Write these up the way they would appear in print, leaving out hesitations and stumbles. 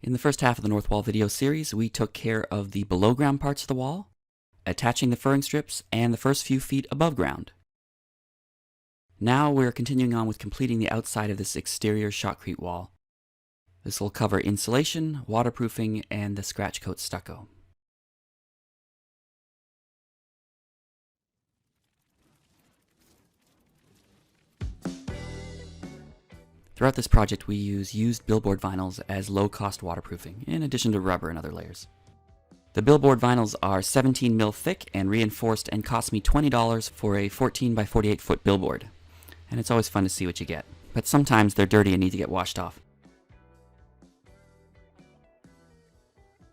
In the first half of the north wall video series, we took care of the below ground parts of the wall, attaching the furring strips, and the first few feet above ground. Now we're continuing on with completing the outside of this exterior shotcrete wall. This will cover insulation, waterproofing, and the scratch coat stucco. Throughout this project, we use used billboard vinyls as low-cost waterproofing, in addition to rubber and other layers. The billboard vinyls are 17 mil thick and reinforced and cost me $20 for a 14 by 48 foot billboard. And it's always fun to see what you get, but sometimes they're dirty and need to get washed off.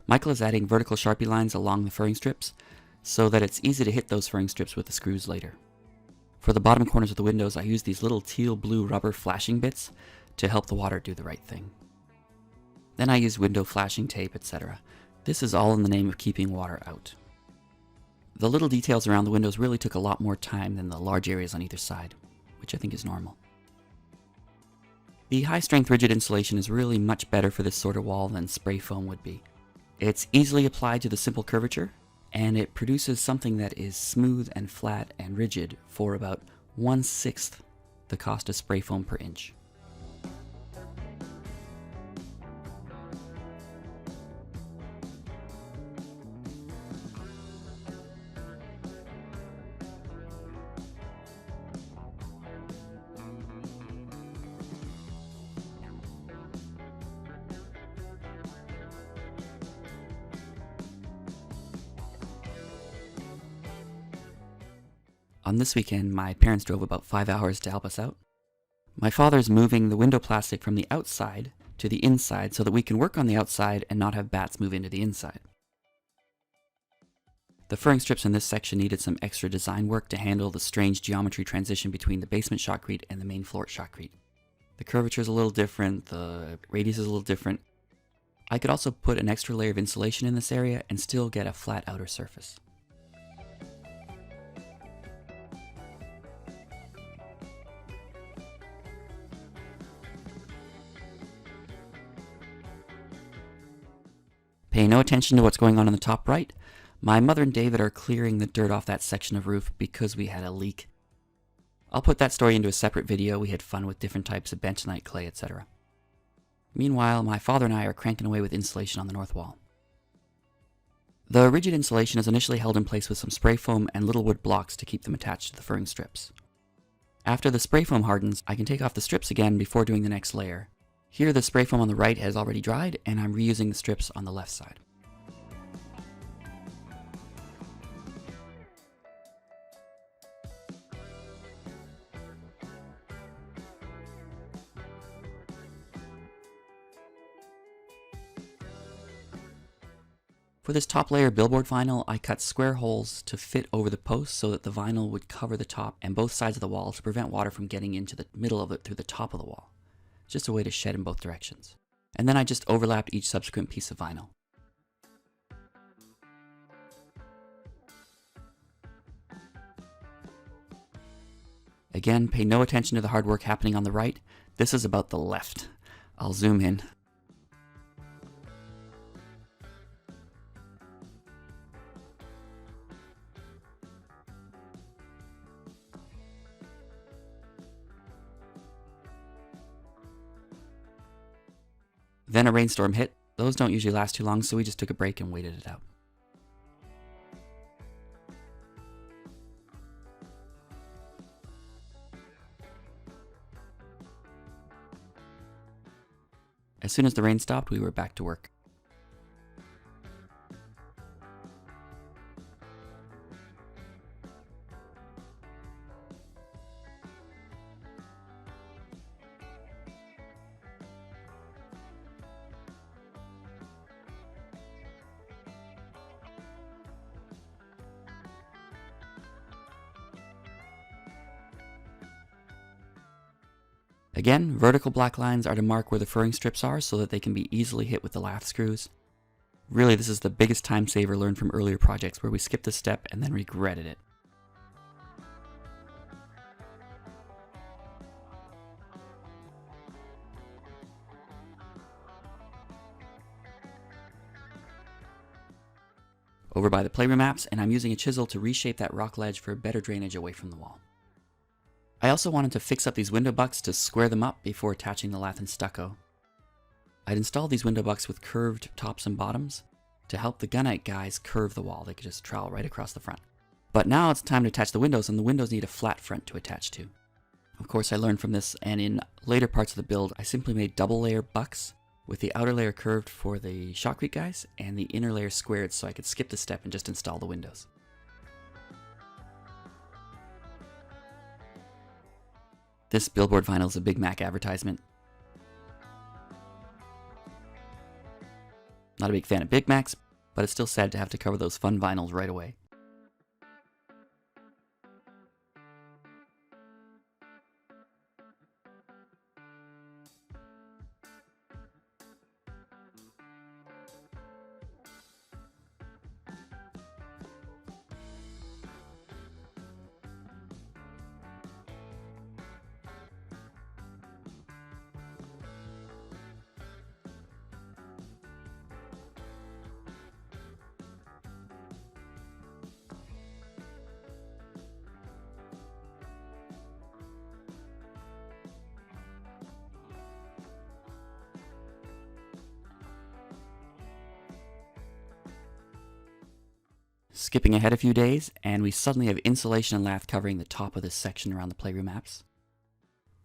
Michael is adding vertical Sharpie lines along the furring strips so that it's easy to hit those furring strips with the screws later. For the bottom corners of the windows, I use these little teal blue rubber flashing bits to help the water do the right thing. Then I use window flashing tape, etc. This is all in the name of keeping water out. The little details around the windows really took a lot more time than the large areas on either side, which I think is normal. The high-strength rigid insulation is really much better for this sort of wall than spray foam would be. It's easily applied to the simple curvature, and it produces something that is smooth and flat and rigid for about 1/6 the cost of spray foam per inch. On this weekend, my parents drove about 5 hours to help us out. My father's moving the window plastic from the outside to the inside so that we can work on the outside and not have bats move into the inside. The furring strips in this section needed some extra design work to handle the strange geometry transition between the basement shotcrete and the main floor shotcrete. The curvature is a little different, the radius is a little different. I could also put an extra layer of insulation in this area and still get a flat outer surface. Pay no attention to what's going on in the top right. My mother and David are clearing the dirt off that section of roof because we had a leak. I'll put that story into a separate video. We had fun with different types of bentonite clay, etc. Meanwhile, my father and I are cranking away with insulation on the north wall. The rigid insulation is initially held in place with some spray foam and little wood blocks to keep them attached to the furring strips. After the spray foam hardens, I can take off the strips again before doing the next layer. Here the spray foam on the right has already dried, and I'm reusing the strips on the left side. For this top layer billboard vinyl, I cut square holes to fit over the posts so that the vinyl would cover the top and both sides of the wall to prevent water from getting into the middle of it through the top of the wall. Just a way to shed in both directions. And then I just overlapped each subsequent piece of vinyl. Again, pay no attention to the hard work happening on the right. This is about the left. I'll zoom in. Then a rainstorm hit. Those don't usually last too long, so we just took a break and waited it out. As soon as the rain stopped, we were back to work. Again, vertical black lines are to mark where the furring strips are so that they can be easily hit with the lath screws. Really, this is the biggest time saver learned from earlier projects where we skipped a step and then regretted it. over by the playroom apps, and I'm using a chisel to reshape that rock ledge for better drainage away from the wall. I also wanted to fix up these window bucks to square them up before attaching the lath and stucco. I'd installed these window bucks with curved tops and bottoms to help the gunite guys curve the wall. They could just trowel right across the front. But now it's time to attach the windows, and the windows need a flat front to attach to. Of course, I learned from this, and in later parts of the build, I simply made double layer bucks with the outer layer curved for the shotcrete guys and the inner layer squared so I could skip the step and just install the windows. This billboard vinyl is a Big Mac advertisement. Not a big fan of Big Macs, but it's still sad to have to cover those fun vinyls right away. Skipping ahead a few days, and we suddenly have insulation and lath covering the top of this section around the playroom apps.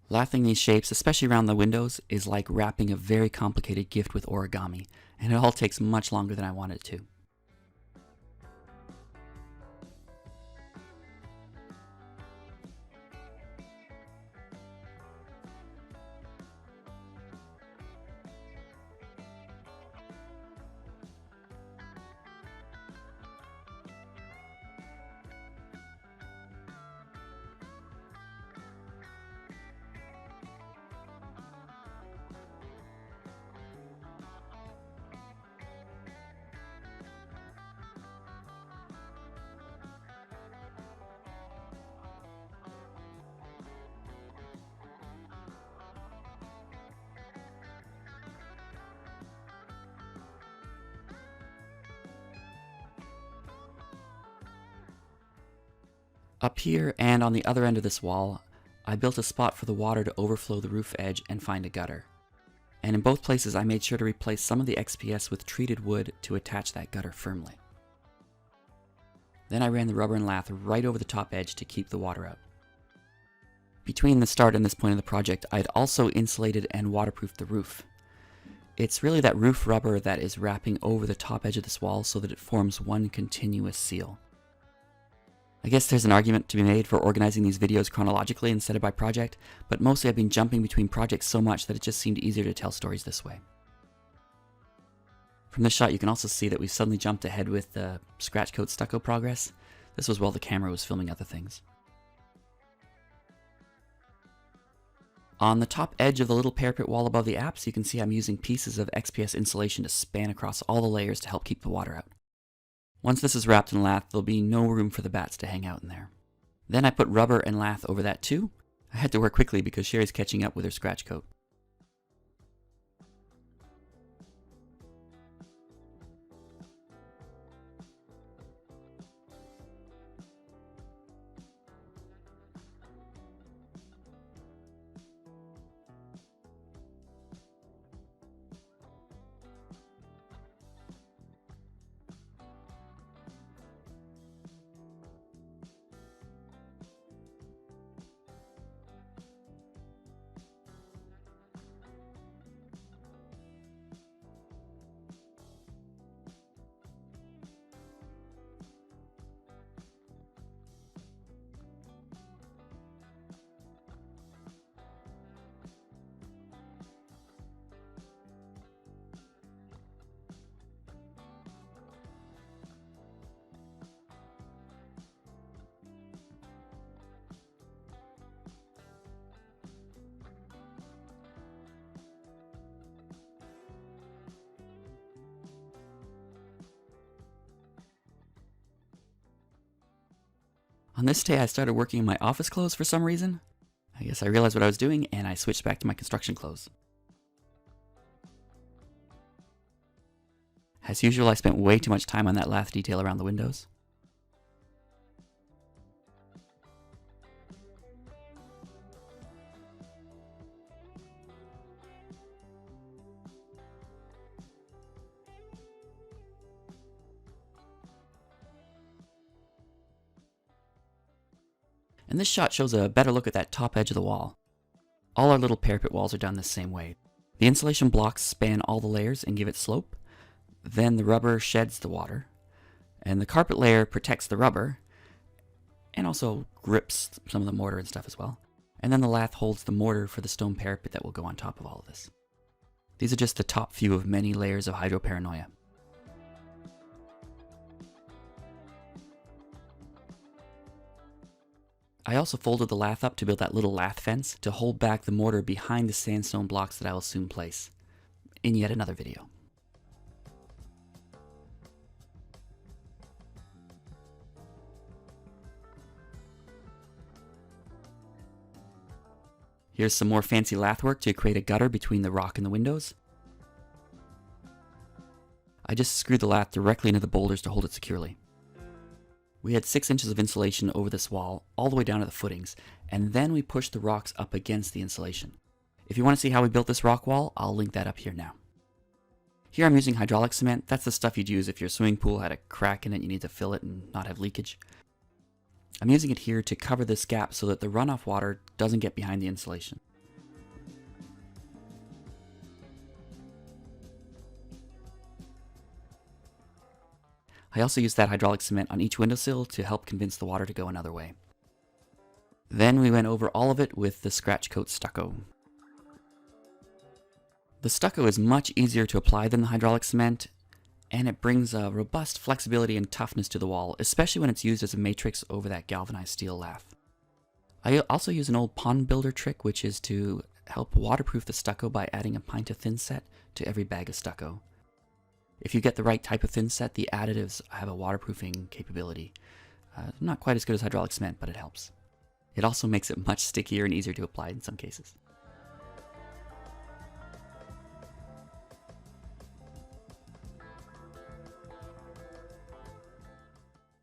Lathing these shapes, especially around the windows, is like wrapping a very complicated gift with origami, and it all takes much longer than I wanted it to. Up here and on the other end of this wall, I built a spot for the water to overflow the roof edge and find a gutter. And in both places I made sure to replace some of the XPS with treated wood to attach that gutter firmly. Then I ran the rubber and lath right over the top edge to keep the water out. Between the start and this point of the project, I'd also insulated and waterproofed the roof. It's really that roof rubber that is wrapping over the top edge of this wall so that it forms one continuous seal. I guess there's an argument to be made for organizing these videos chronologically instead of by project, but mostly I've been jumping between projects so much that it just seemed easier to tell stories this way. From this shot you can also see that we suddenly jumped ahead with the scratch coat stucco progress. This was while the camera was filming other things. On the top edge of the little parapet wall above the apps, you can see I'm using pieces of XPS insulation to span across all the layers to help keep the water out. Once this is wrapped in lath, there'll be no room for the bats to hang out in there. Then I put rubber and lath over that too. I had to work quickly because Sherry's catching up with her scratch coat. On this day I started working in my office clothes for some reason. I guess I realized what I was doing and I switched back to my construction clothes. As usual, I spent way too much time on that lath detail around the windows. And this shot shows a better look at that top edge of the wall. All our little parapet walls are done the same way. The insulation blocks span all the layers and give it slope. Then the rubber sheds the water. And the carpet layer protects the rubber and also grips some of the mortar and stuff as well. And then the lath holds the mortar for the stone parapet that will go on top of all of this. These are just the top few of many layers of hydroparanoia. I also folded the lath up to build that little lath fence to hold back the mortar behind the sandstone blocks that I will soon place in yet another video. Here's some more fancy lath work to create a gutter between the rock and the windows. I just screwed the lath directly into the boulders to hold it securely. We had 6 inches of insulation over this wall, all the way down to the footings, and then we pushed the rocks up against the insulation. If you want to see how we built this rock wall, I'll link that up here now. Here I'm using hydraulic cement. That's the stuff you'd use if your swimming pool had a crack in it and you need to fill it and not have leakage. I'm using it here to cover this gap so that the runoff water doesn't get behind the insulation. I also used that hydraulic cement on each windowsill to help convince the water to go another way. Then we went over all of it with the scratch coat stucco. The stucco is much easier to apply than the hydraulic cement, and it brings a robust flexibility and toughness to the wall, especially when it's used as a matrix over that galvanized steel lath. I also use an old pond builder trick, which is to help waterproof the stucco by adding a pint of thin set to every bag of stucco. If you get the right type of thin set, the additives have a waterproofing capability. Not quite as good as hydraulic cement, but it helps. It also makes it much stickier and easier to apply in some cases.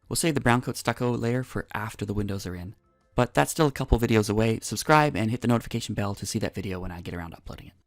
We'll save the brown coat stucco layer for after the windows are in. But that's still a couple videos away. Subscribe and hit the notification bell to see that video when I get around to uploading it.